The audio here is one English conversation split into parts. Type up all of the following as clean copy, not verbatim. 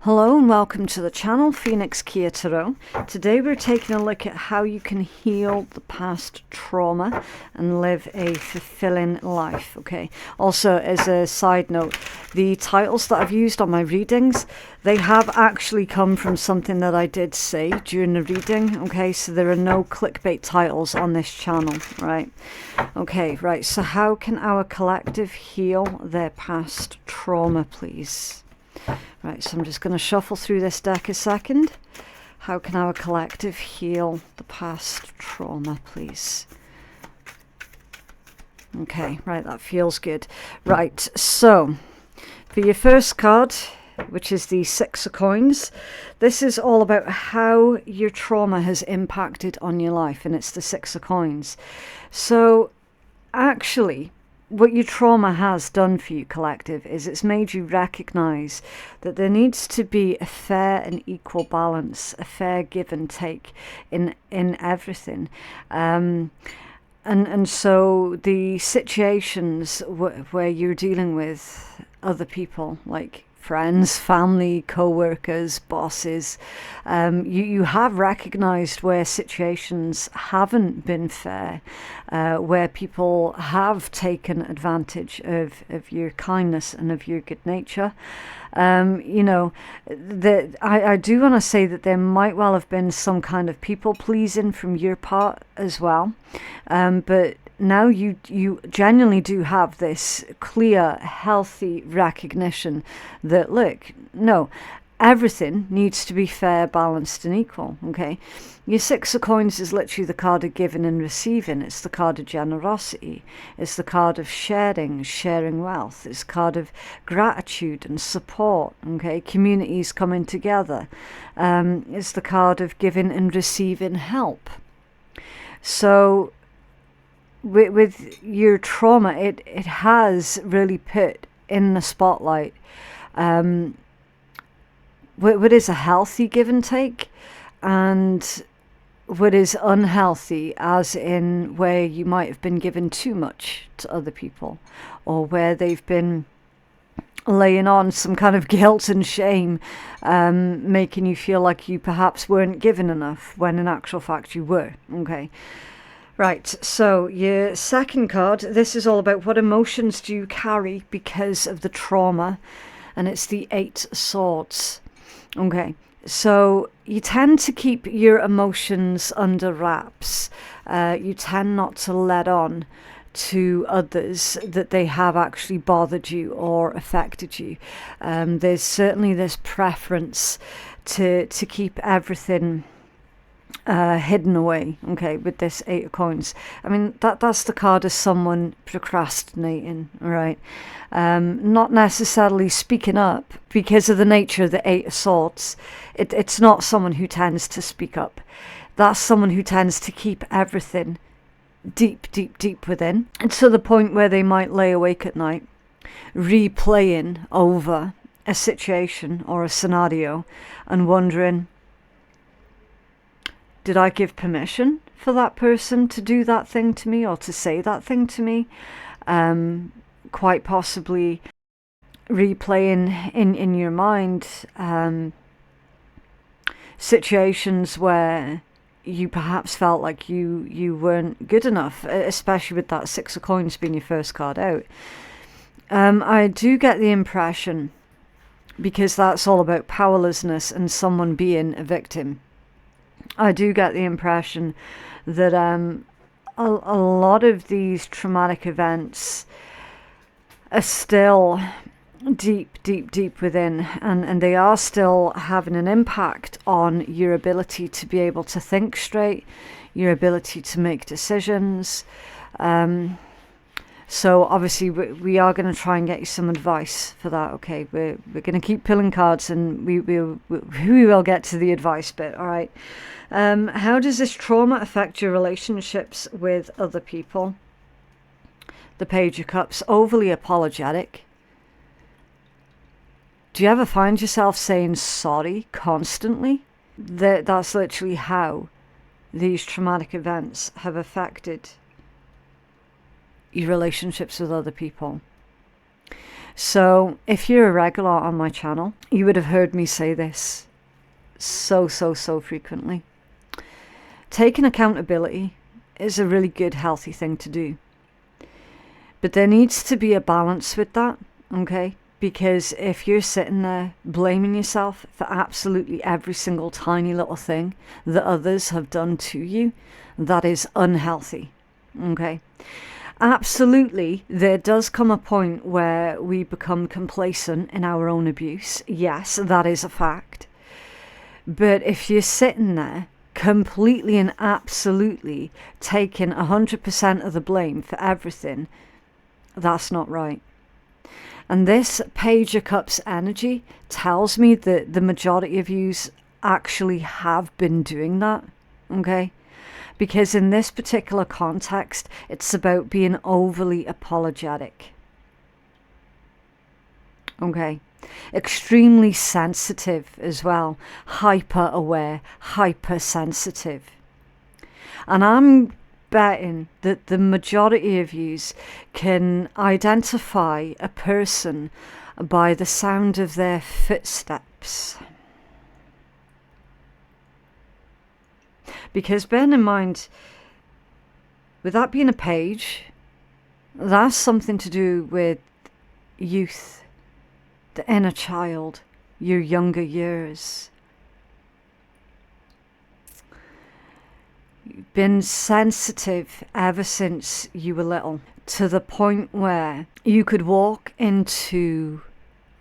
Hello and welcome to the channel, Phoenix Keia Tarot. Today we're taking a look at how you can heal the past trauma and live a fulfilling life, okay? Also, as a side note, the titles that I've used on my readings, they have actually come from something that I did say during the reading, okay? So there are no clickbait titles on this channel, right? Okay, right, so how can our collective heal their past trauma, please? Right, so I'm just going to shuffle through this deck a second. How can our collective heal the past trauma, please? Okay, right, that feels good. Right, so for your first card, which is the Six of Coins, this is all about how your trauma has impacted on your life, and it's the Six of Coins. So actually, what your trauma has done for you, collective, is it's made you recognize that there needs to be a fair and equal balance, a fair give and take in everything. And so the situations where you're dealing with other people, like friends, family, co-workers, bosses, you have recognized where situations haven't been fair, where people have taken advantage of your kindness and of your good nature. You know, I do want to say that there might well have been some kind of people pleasing from your part as well, but now you genuinely do have this clear, healthy recognition that, look, no, everything needs to be fair, balanced and equal, okay? Your Six of Coins is literally the card of giving and receiving. It's the card of generosity. It's the card of sharing wealth. It's the card of gratitude and support, okay? Communities coming together. It's the card of giving and receiving help. So with your trauma, it has really put in the spotlight what is a healthy give and take, and what is unhealthy, as in where you might have been given too much to other people, or where they've been laying on some kind of guilt and shame, making you feel like you perhaps weren't given enough, when in actual fact you were, okay? Right, so your second card, this is all about what emotions do you carry because of the trauma, and it's the Eight of Swords. Okay, so you tend to keep your emotions under wraps. You tend not to let on to others that they have actually bothered you or affected you. There's certainly this preference to keep everything hidden away, okay, with this Eight of Coins. I mean, that's the card of someone procrastinating, right? Not necessarily speaking up, because of the nature of the Eight of Swords. It's not someone who tends to speak up. That's someone who tends to keep everything deep, deep, deep within. And to the point where they might lay awake at night, replaying over a situation or a scenario and wondering, did I give permission for that person to do that thing to me, or to say that thing to me? Quite possibly replaying in your mind situations where you perhaps felt like you weren't good enough, especially with that Six of Coins being your first card out. I do get the impression, because that's all about powerlessness and someone being a victim, I do get the impression that a lot of these traumatic events are still deep, deep, deep within, and they are still having an impact on your ability to be able to think straight, your ability to make decisions. So obviously we are going to try and get you some advice for that, okay? We're going to keep pulling cards, and we will get to the advice bit, all right? How does this trauma affect your relationships with other people? The Page of Cups, overly apologetic. Do you ever find yourself saying sorry constantly? That's literally how these traumatic events have affected your relationships with other people. So if you're a regular on my channel, you would have heard me say this so frequently. Taking accountability is a really good, healthy thing to do. But there needs to be a balance with that, okay? Because if you're sitting there blaming yourself for absolutely every single tiny little thing that others have done to you, that is unhealthy, okay? Absolutely, there does come a point where we become complacent in our own abuse. Yes, that is a fact. But if you're sitting there completely and absolutely taking 100% of the blame for everything, that's not right. And this Page of Cups energy tells me that the majority of yous actually have been doing that, okay? Because in this particular context, it's about being overly apologetic. Okay? Extremely sensitive as well. Hyper aware, hypersensitive. And I'm betting that the majority of yous can identify a person by the sound of their footsteps. Because bear in mind, with that being a page, that's something to do with youth, the inner child, your younger years. You've been sensitive ever since you were little, to the point where you could walk into,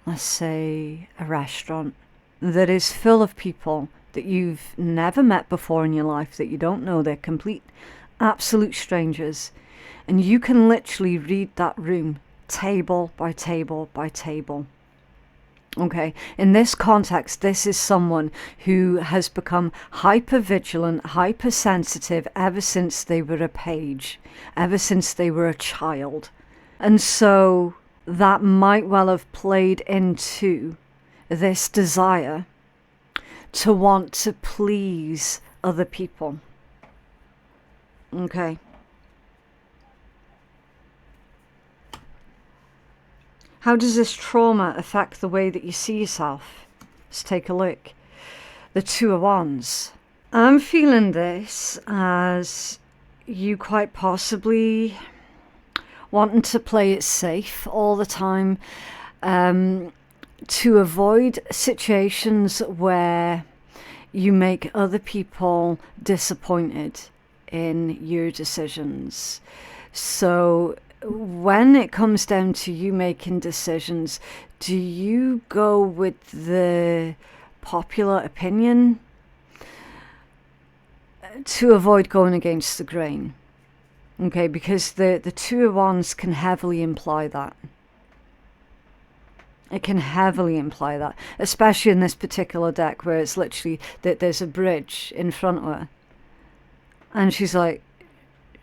let's say, a restaurant that is full of people that you've never met before in your life, that you don't know, they're complete, absolute strangers. And you can literally read that room, table by table by table. Okay, in this context, this is someone who has become hyper-vigilant, hypersensitive ever since they were a page, ever since they were a child. And so that might well have played into this desire to want to please other people. Okay. How does this trauma affect the way that you see yourself? Let's take a look. The Two of Wands. I'm feeling this as you quite possibly wanting to play it safe all the time, to avoid situations where you make other people disappointed in your decisions. So when it comes down to you making decisions, do you go with the popular opinion to avoid going against the grain? Okay, because the Two of Wands can heavily imply that. It can heavily imply that, especially in this particular deck where it's literally that there's a bridge in front of her. And she's like,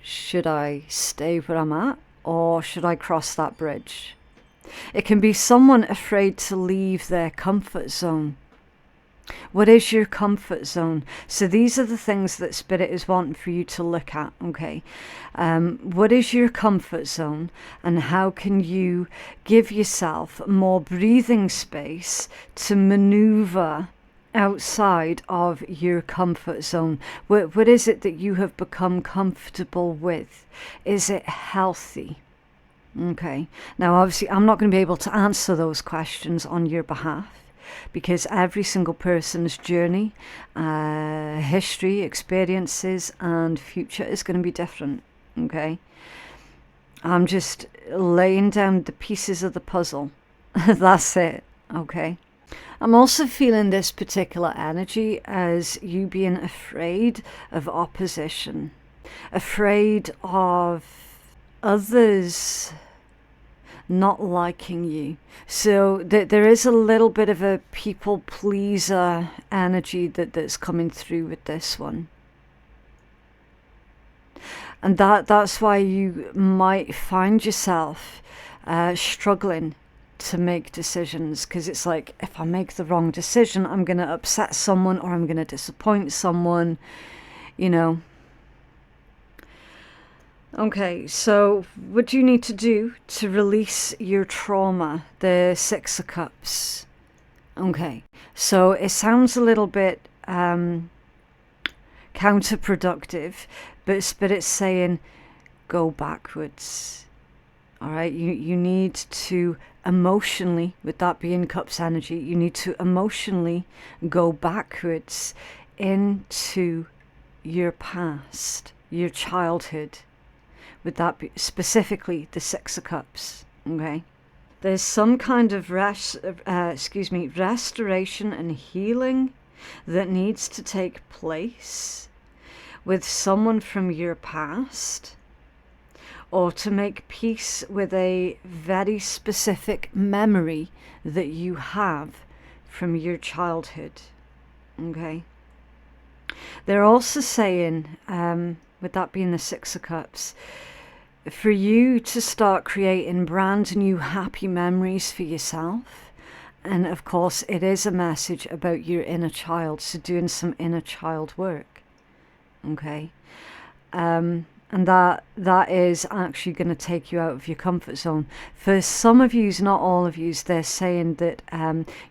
should I stay where I'm at or should I cross that bridge? It can be someone afraid to leave their comfort zone. What is your comfort zone? So these are the things that Spirit is wanting for you to look at, okay? What is your comfort zone, and how can you give yourself more breathing space to maneuver outside of your comfort zone? What is it that you have become comfortable with? Is it healthy? Okay. Now, obviously, I'm not going to be able to answer those questions on your behalf, because every single person's journey, history, experiences, and future is going to be different, okay? I'm just laying down the pieces of the puzzle. That's it, okay? I'm also feeling this particular energy as you being afraid of opposition, afraid of others not liking you. So there is a little bit of a people pleaser energy that's coming through with this one. And that's why you might find yourself struggling to make decisions, because it's like, if I make the wrong decision, I'm going to upset someone or I'm going to disappoint someone, you know. Okay, so what do you need to do to release your trauma? The Six of Cups. Okay, so it sounds a little bit counterproductive, but it's saying go backwards. All right, you need to emotionally, with that being Cups energy, you need to emotionally go backwards into your past, your childhood, with that be specifically the Six of Cups. Okay, there's some kind of restoration and healing that needs to take place with someone from your past, or to make peace with a very specific memory that you have from your childhood. Okay. They're also saying, with that being the Six of Cups, for you to start creating brand new happy memories for yourself. And of course, it is a message about your inner child, so doing some inner child work. Okay. And that is actually going to take you out of your comfort zone. For some of you, not all of you, they're saying that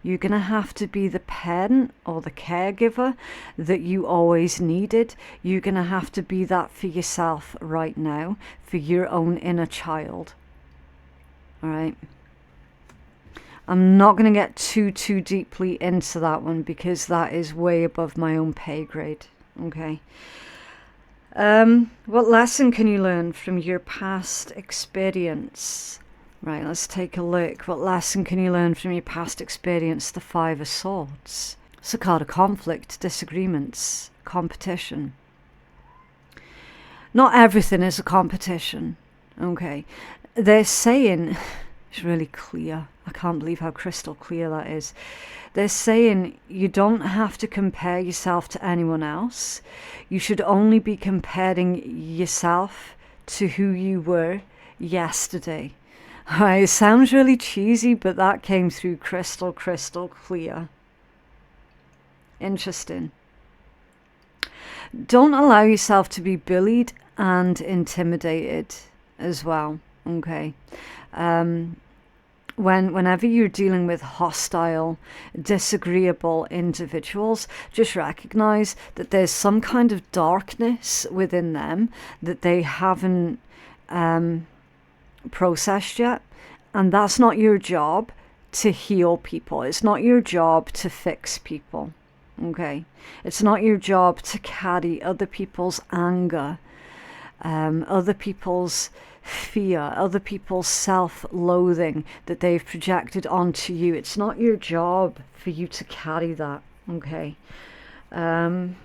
you're going to have to be the parent or the caregiver that you always needed. You're going to have to be that for yourself right now, for your own inner child. All right. I'm not going to get too deeply into that one because that is way above my own pay grade. Okay. What lesson can you learn from your past experience? Right, let's take a look. What lesson can you learn from your past experience? The Five of Swords. It's a card of conflict, disagreements, competition. Not everything is a competition. Okay. They're saying, it's really clear. I can't believe how crystal clear that is. They're saying you don't have to compare yourself to anyone else. You should only be comparing yourself to who you were yesterday. It sounds really cheesy, but that came through crystal clear. Interesting. Don't allow yourself to be bullied and intimidated as well. Okay. Whenever you're dealing with hostile, disagreeable individuals, just recognize that there's some kind of darkness within them that they haven't processed yet. And that's not your job to heal people. It's not your job to fix people. Okay? It's not your job to carry other people's anger, other people's fear, other people's self-loathing that they've projected onto you. It's not your job for you to carry that. Okay. I'm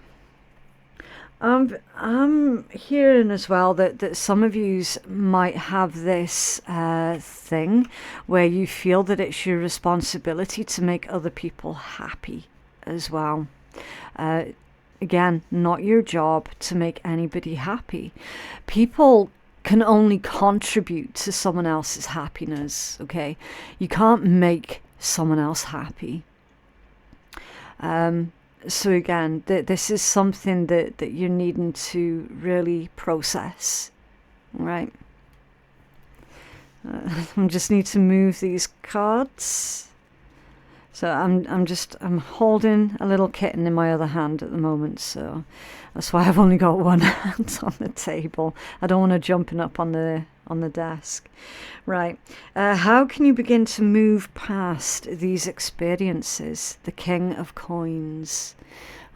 hearing as well that some of yous might have this thing where you feel that it's your responsibility to make other people happy as well. Again, not your job to make anybody happy. People can only contribute to someone else's happiness, okay? You can't make someone else happy. So again, this is something that you're needing to really process, right? I just need to move these cards. So I'm holding a little kitten in my other hand at the moment, so that's why I've only got one hand on the table. I don't want to jumping up on the desk. Right. How can you begin to move past these experiences? The King of Coins.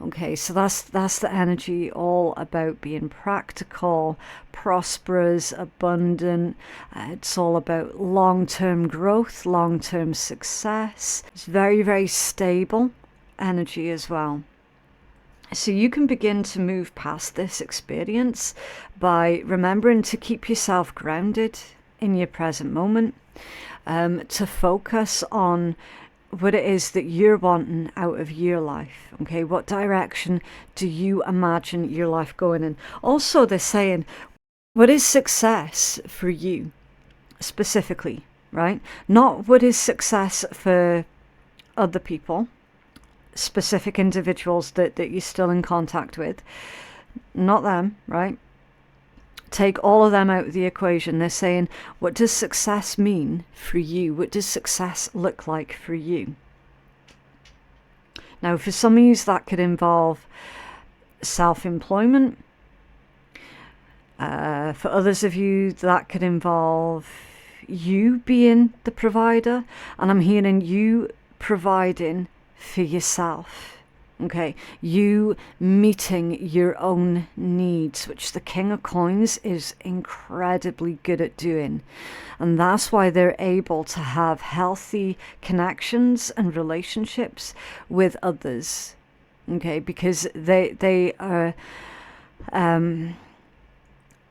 Okay, so that's the energy all about being practical, prosperous, abundant. It's all about long-term growth, long-term success. It's very, very stable energy as well. So you can begin to move past this experience by remembering to keep yourself grounded in your present moment, to focus on what it is that you're wanting out of your life. Okay, what direction do you imagine your life going in? Also, they're saying, what is success for you specifically, right? Not what is success for other people, specific individuals that you're still in contact with. Not them, right? take all of them out of the equation. They're saying, what does success mean for you? What does success look like for you? Now, for some of you, that could involve self-employment. For others of you, that could involve you being the provider. And I'm hearing you providing for yourself. Okay, you meeting your own needs, which the King of Coins is incredibly good at doing. And that's why they're able to have healthy connections and relationships with others. Okay, because they are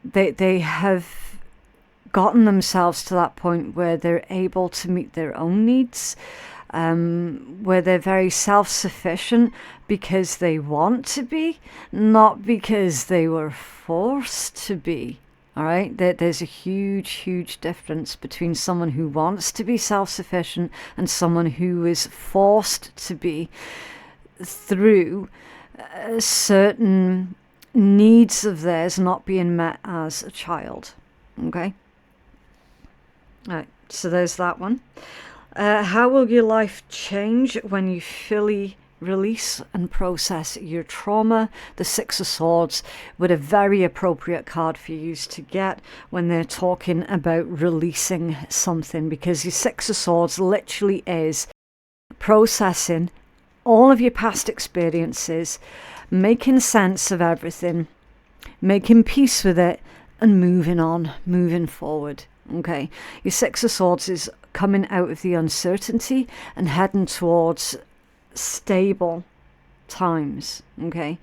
they have gotten themselves to that point where they're able to meet their own needs, where they're very self-sufficient because they want to be, not because they were forced to be. All right, there's a huge difference between someone who wants to be self-sufficient and someone who is forced to be through certain needs of theirs not being met as a child. Okay, all right, so there's that one. How will your life change when you fully release and process your trauma? The Six of Swords with a very appropriate card for you to get when they're talking about releasing something, because your Six of Swords literally is processing all of your past experiences, making sense of everything, making peace with it, and moving on, moving forward. Okay, your Six of Swords is coming out of the uncertainty and heading towards stable times. Okay,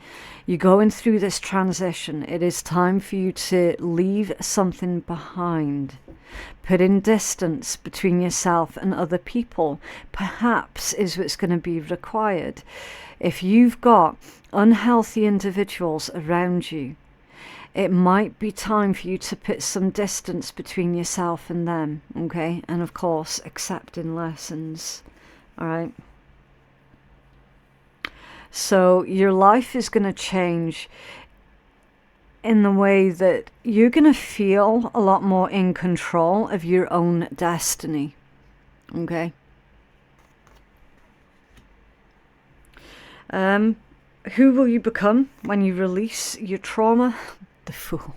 you're going through this transition. It is time for you to leave something behind, putting distance between yourself and other people, perhaps, is what's going to be required. If you've got unhealthy individuals around you, it might be time for you to put some distance between yourself and them, okay? And of course, accepting lessons, all right? So your life is going to change in the way that you're going to feel a lot more in control of your own destiny, okay? Who will you become when you release your trauma? The Fool.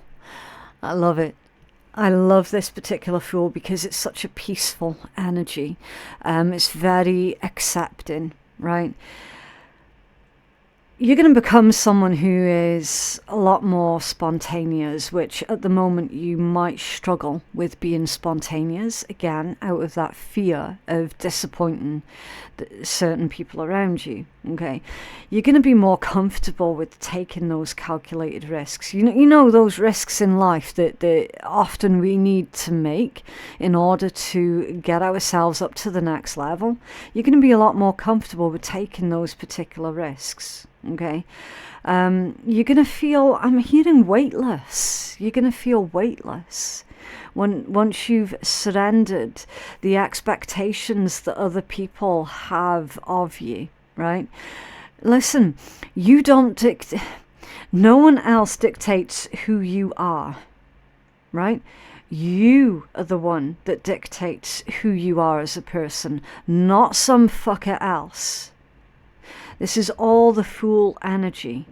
I love it. I love this particular Fool because it's such a peaceful energy. It's very accepting, right? You're going to become someone who is a lot more spontaneous, which at the moment you might struggle with being spontaneous, again, out of that fear of disappointing certain people around you, okay? You're going to be more comfortable with taking those calculated risks. You know those risks in life that often we need to make in order to get ourselves up to the next level. You're going to be a lot more comfortable with taking those particular risks. Okay, you're going to feel, I'm hearing weightless. You're going to feel weightless once you've surrendered the expectations that other people have of you, right? Listen, you don't no one else dictates who you are, right? You are the one that dictates who you are as a person, not some fucker else. This is all the Fool energy.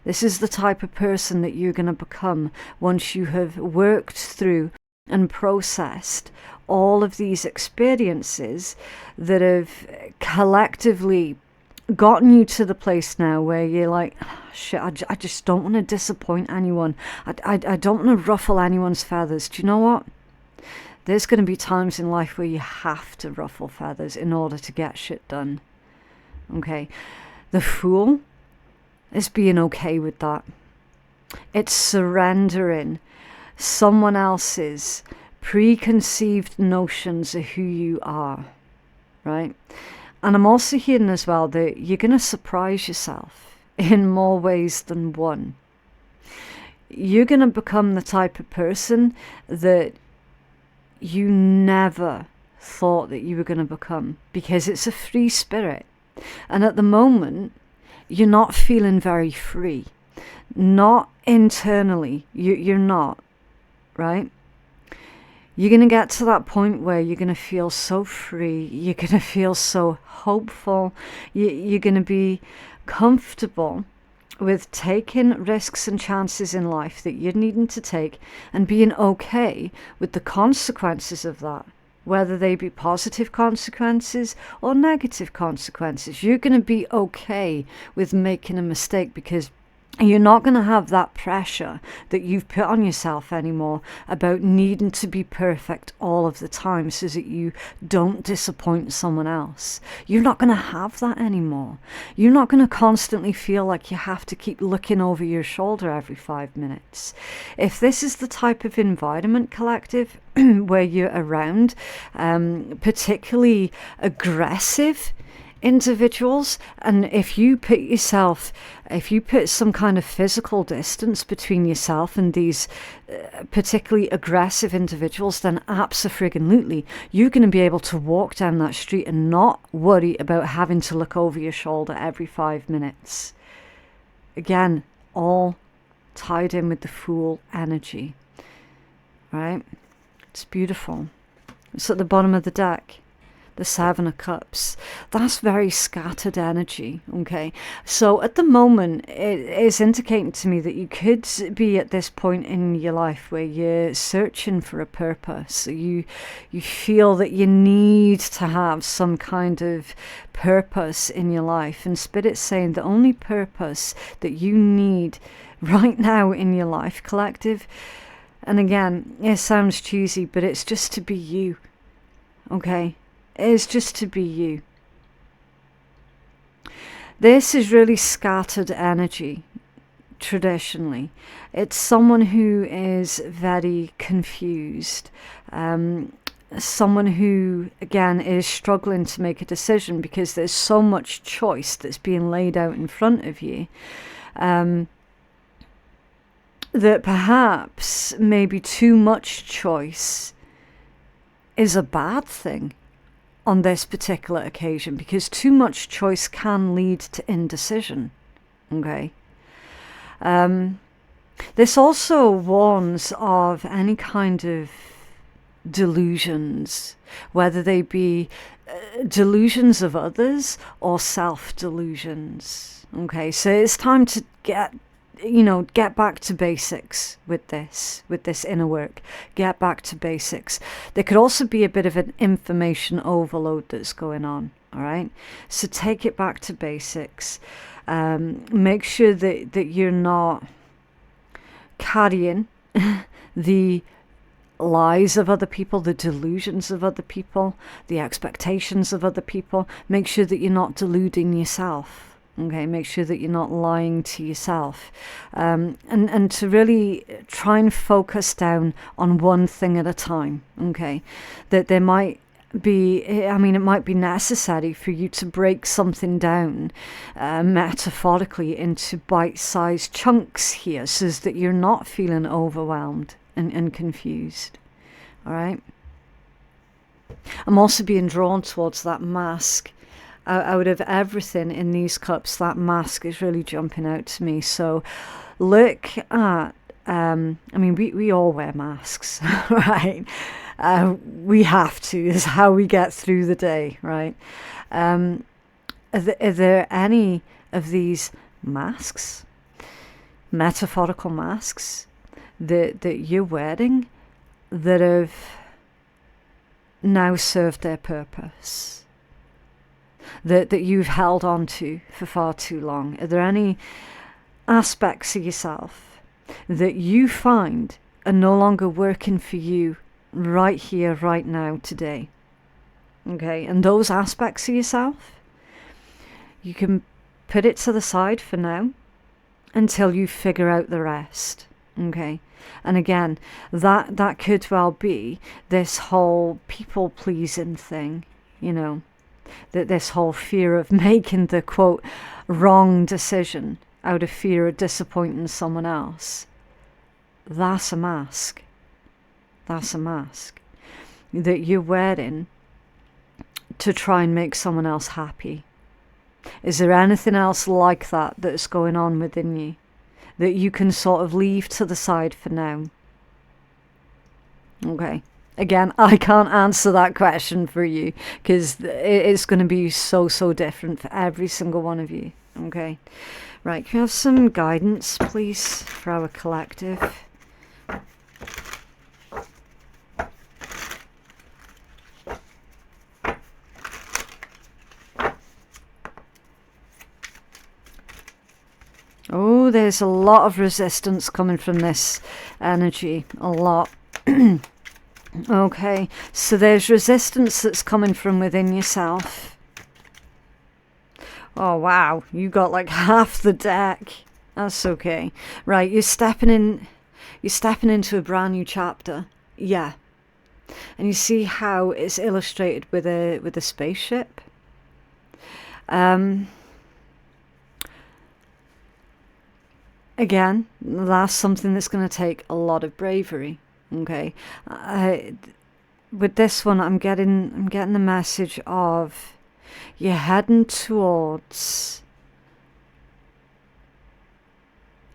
This is the type of person that you're going to become once you have worked through and processed all of these experiences that have collectively gotten you to the place now where you're like, shit, I just don't want to disappoint anyone. I don't want to ruffle anyone's feathers. Do you know what? There's going to be times in life where you have to ruffle feathers in order to get shit done. Okay, the Fool is being okay with that. It's surrendering someone else's preconceived notions of who you are, right? And I'm also hearing as well that you're going to surprise yourself in more ways than one. You're going to become the type of person that you never thought that you were going to become, because it's a free spirit. And at the moment, you're not feeling very free. Not internally. You're not. right? You're going to get to that point where you're going to feel so free. You're going to feel so hopeful. You're going to be comfortable with taking risks and chances in life that you're needing to take, and being okay with the consequences of that, whether they be positive consequences or negative consequences. You're going to be okay with making a mistake, because you're not going to have that pressure that you've put on yourself anymore about needing to be perfect all of the time so that you don't disappoint someone else. You're not going to have that anymore. You're not going to constantly feel like you have to keep looking over your shoulder every 5 minutes. If this is the type of environment, collective, where you're around particularly aggressive individuals, and if you put some kind of physical distance between yourself and these particularly aggressive individuals, then abso-friggin-lutely you're going to be able to walk down that street and not worry about having to look over your shoulder every 5 minutes. Again, all tied in with the Fool energy, right? It's beautiful. It's at the bottom of the deck. The Seven of Cups. That's very scattered energy, okay? So at the moment, it is indicating to me that you could be at this point in your life where you're searching for a purpose. You feel that you need to have some kind of purpose in your life. And Spirit's saying the only purpose that you need right now in your life, collective, and again, it sounds cheesy, but it's just to be you, okay? Is just to be you. This is really scattered energy traditionally. It's someone who is very confused, someone who again is struggling to make a decision because there's so much choice that's being laid out in front of you, that perhaps maybe too much choice is a bad thing on this particular occasion, because too much choice can lead to indecision, okay? This also warns of any kind of delusions, whether they be delusions of others or self-delusions, okay? So it's time to get back to basics with this inner work. Get back to basics. There could also be a bit of an information overload that's going on, all right? So take it back to basics. Make sure that you're not carrying the lies of other people, the delusions of other people, the expectations of other people. Make sure that you're not deluding yourself. Okay, make sure that you're not lying to yourself, and to really try and focus down on one thing at a time. Okay, that there might be, it might be necessary for you to break something down metaphorically into bite-sized chunks here, so that you're not feeling overwhelmed and confused. All right. I'm also being drawn towards that mask. Out of everything in these cups, that mask is really jumping out to me. So look at, we all wear masks, right? We have to. Is how we get through the day, right? Are there any of these masks, metaphorical masks, that you're wearing that have now served their purpose? That you've held on to for far too long? Are there any aspects of yourself that you find are no longer working for you right here, right now, today? Okay, and those aspects of yourself, you can put it to the side for now until you figure out the rest. Okay, and again, that could well be this whole people-pleasing thing, that this whole fear of making the, quote, wrong decision out of fear of disappointing someone else. That's a mask. That's a mask that you're wearing to try and make someone else happy. Is there anything else like that that's going on within you that you can sort of leave to the side for now? Okay. Again, I can't answer that question for you because it's going to be so different for every single one of you. Okay. Right, can we have some guidance, please, for our collective? Oh, there's a lot of resistance coming from this energy. A lot. Okay, so there's resistance that's coming from within yourself. Oh, wow. You got like half the deck. That's okay. Right, you're stepping into a brand new chapter. Yeah. And you see how it's illustrated with a spaceship. Again, that's something that's going to take a lot of bravery. Okay, with this one, I'm getting the message of you're heading towards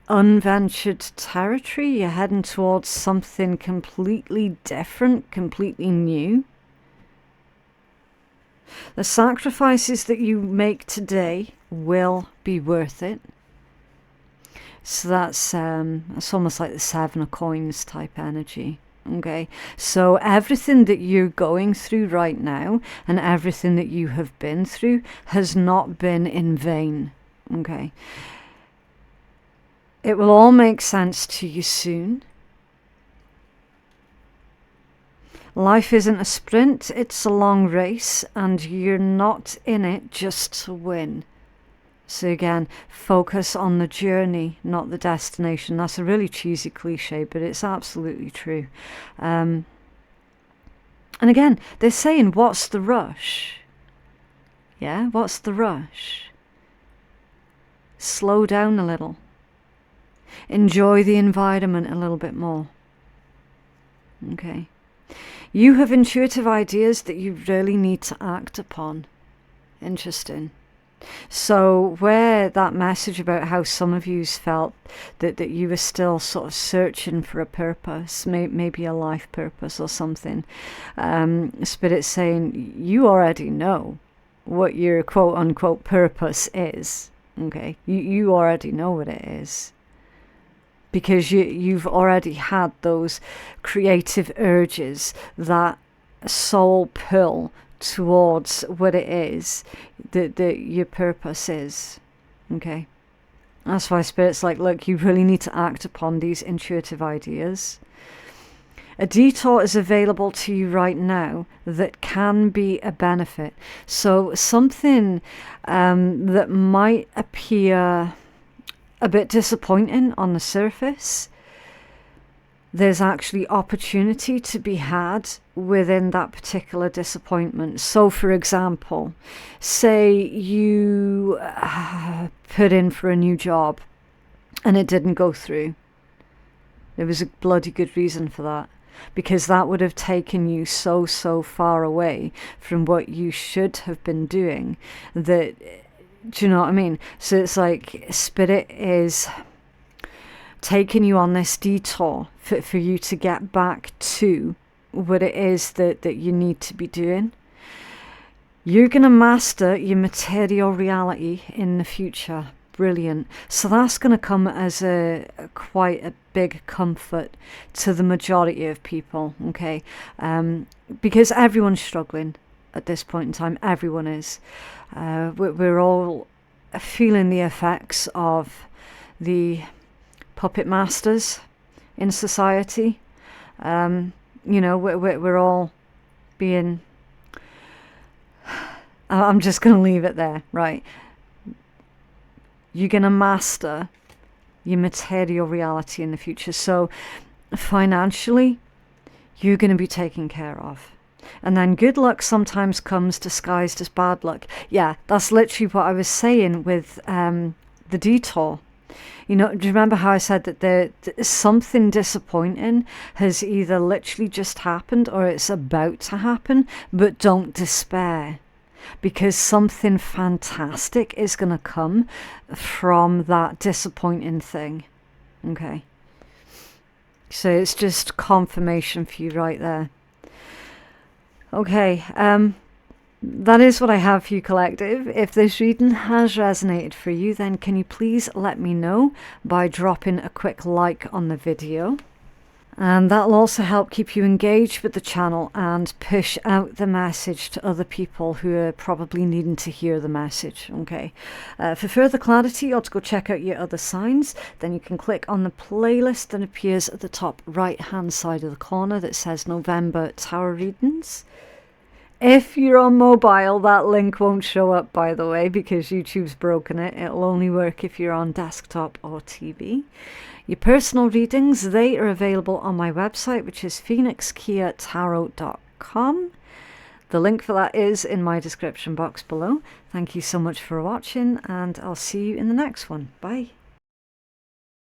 unventured territory. You're heading towards something completely different, completely new. The sacrifices that you make today will be worth it. So that's almost like the Seven of Coins type energy. Okay, so everything that you're going through right now and everything that you have been through has not been in vain. Okay, it will all make sense to you soon. Life isn't a sprint, it's a long race, and you're not in it just to win. So again, focus on the journey, not the destination. That's a really cheesy cliche, but it's absolutely true. And again, they're saying, what's the rush? Yeah, what's the rush? Slow down a little. Enjoy the environment a little bit more. Okay. You have intuitive ideas that you really need to act upon. Interesting. So where that message about how some of you felt that you were still sort of searching for a purpose, maybe a life purpose or something, Spirit's saying you already know what your quote-unquote purpose is. Okay, you already know what it is. Because you've already had those creative urges, that soul pull towards what it is that your purpose is. Okay, that's why Spirit's like, look, you really need to act upon these intuitive ideas. A detour is available to you right now that can be a benefit. So something that might appear a bit disappointing on the surface, there's actually opportunity to be had within that particular disappointment. So for example, say you put in for a new job and it didn't go through. There was a bloody good reason for that, because that would have taken you so far away from what you should have been doing. That, do you know what I mean? So it's like Spirit is taking you on this detour for you to get back to what it is that you need to be doing. You're going to master your material reality in the future. Brilliant. So that's going to come as quite a big comfort to the majority of people, okay? Because everyone's struggling at this point in time. Everyone is. We're all feeling the effects of the puppet masters in society. You know, we're all being... I'm just going to leave it there, right? You're going to master your material reality in the future. So financially, you're going to be taken care of. And then good luck sometimes comes disguised as bad luck. Yeah, that's literally what I was saying with the detour. You know, do you remember how I said that something disappointing has either literally just happened or it's about to happen, but don't despair. Because something fantastic is going to come from that disappointing thing. Okay. So it's just confirmation for you right there. Okay, that is what I have for you, collective. If this reading has resonated for you, then can you please let me know by dropping a quick like on the video. And that'll also help keep you engaged with the channel and push out the message to other people who are probably needing to hear the message. Okay. For further clarity, you ought to go check out your other signs. Then you can click on the playlist that appears at the top right hand side of the corner that says November Tarot Readings. If you're on mobile, that link won't show up, by the way, because YouTube's broken it. It'll only work if you're on desktop or TV. Your personal readings, they are available on my website, which is phoenixkeiatarot.com. The link for that is in my description box below. Thank you so much for watching, and I'll see you in the next one. Bye.